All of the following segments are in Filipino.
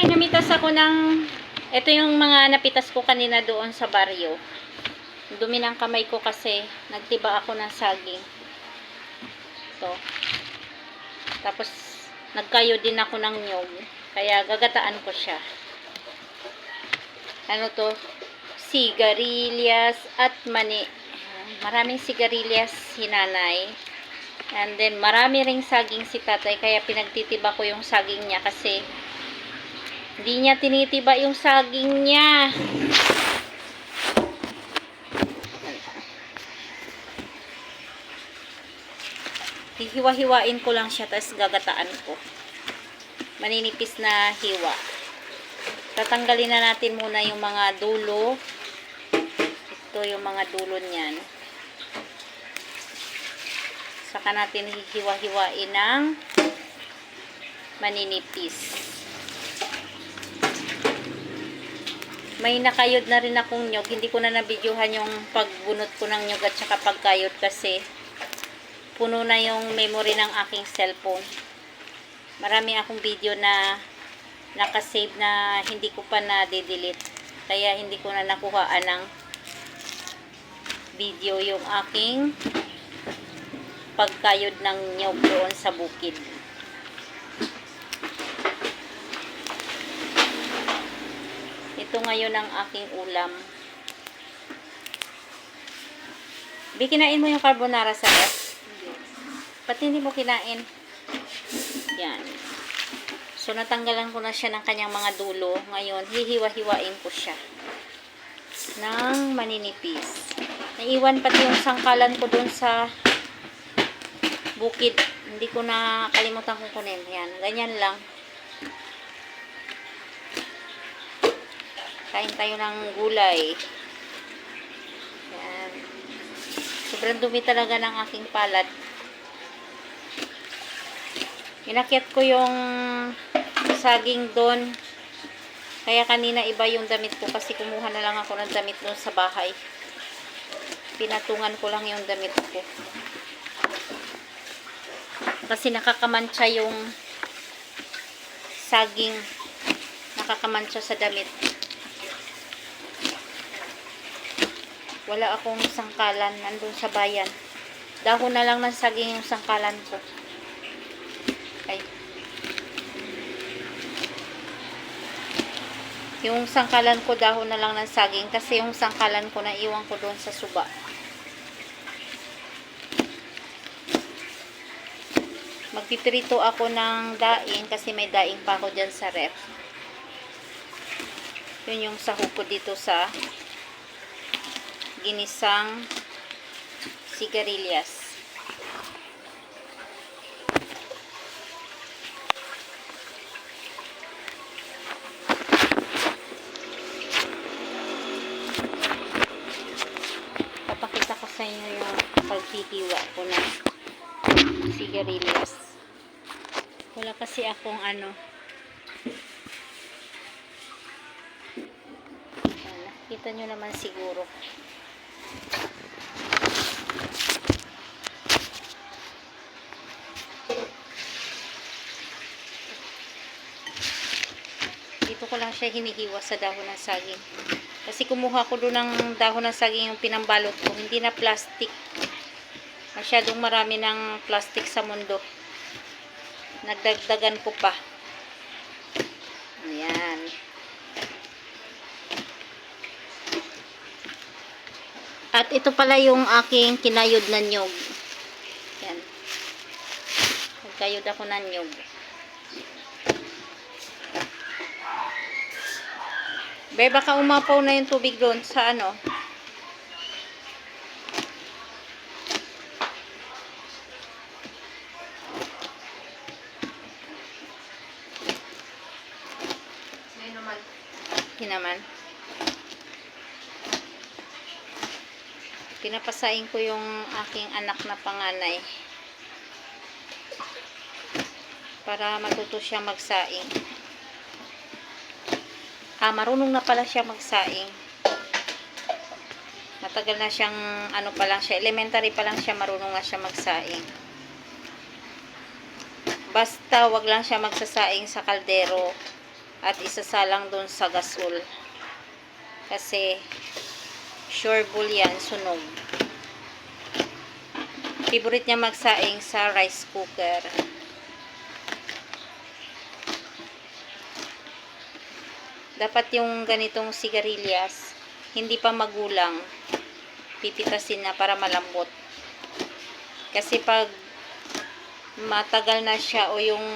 Hi! Namitas ako ng... Ito yung mga napitas ko kanina doon sa baryo. Dumi ng kamay ko kasi nagtiba ako ng saging. Ito. Tapos, nagkayo din ako ng nyog. Kaya gagataan ko siya. Ano to? Sigarilyas at mani. Maraming sigarilyas si nanay. And then, marami ring saging si tatay. Kaya pinagtitiba ko yung saging niya kasi hindi niya tinitiba yung saging niya. Hihiwa-hiwain ko lang siya, tapos gagataan ko. Maninipis na hiwa. Tatanggalin na natin muna yung mga dulo. Ito yung mga dulo niyan. Saka natin hihiwa-hiwain ng maninipis. May nakayod na rin akong nyog. Hindi ko na nabidyohan yung pagbunot ko ng nyog at saka pagkayod kasi puno na yung memory ng aking cellphone. Marami akong video na nakasave na hindi ko pa na-delete. Kaya hindi ko na nakuhaan ng video yung aking pagkayod ng nyog doon sa bukid. Ito ngayon ang aking ulam. Kinain mo yung carbonara sa ref? Pati hindi mo kinain. Yan. So, natanggalan ko na siya ng kanyang mga dulo. Ngayon, hihiwa-hiwain ko siya ng maninipis. Naiwan pati yung sangkalan ko dun sa bukid. Hindi ko na kalimutan kong kunin. Yan. Ganyan lang. Kain tayo ng gulay. Yan. Sobrang dumi talaga ng aking palad. Inakyat ko yung saging doon. Kaya kanina iba yung damit ko kasi kumuha na lang ako ng damit doon sa bahay. Pinatungan ko lang yung damit ko. Kasi nakakamancha yung saging. Nakakamancha sa damit. Wala akong sangkalan nandun sa bayan. Dahon na lang ng saging yung sangkalan ko. Ay. Yung sangkalan ko dahon na lang ng saging kasi yung sangkalan ko naiwan ko doon sa suba. Magpipirito ako ng daing kasi may daing pa ako dyan sa ref. Yun yung sahog ko dito sa ginisang sigarilyas. Papakita ko sa inyo yung paghihiwa ko ng sigarilyas. Wala kasi akong ano. Nakita nyo naman siguro. Dito ko lang siya hinihiwa sa dahon ng saging. Kasi kumuha ko doon ng dahon ng saging yung pinambalot ko. Hindi na plastic. Masyadong marami ng plastic sa mundo. Nagdagdagan ko pa. Ayan. At ito pala yung aking kinayod na nyog. Yan. Nagkayod ako ng nyog. Be, baka umapaw na yung tubig doon sa ano. Naman. Pinapasain ko yung aking anak na panganay para matuto siya magsaing. Marunong na pala siya magsaing. Matagal na siyang ano pa lang siya, elementary pa lang siya, marunong na siya magsaing. Basta wag lang siya magsasaing sa kaldero. at isasalang doon sa gasol. Kasi sureball yan, sunog. Favorite niya magsaing sa rice cooker. Dapat yung ganitong sigarilyas, hindi pa magulang, pipitasin na para malambot. Kasi pag matagal na siya o yung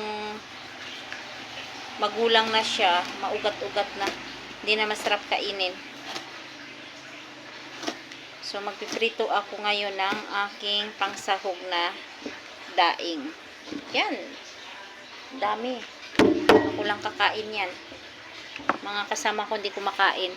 magulang na siya, maugat-ugat na, hindi na masarap kainin. So, magpiprito ako ngayon ng aking pangsahog na daing. Yan. Dami. Ako lang kakain yan. Mga kasama ko hindi kumakain.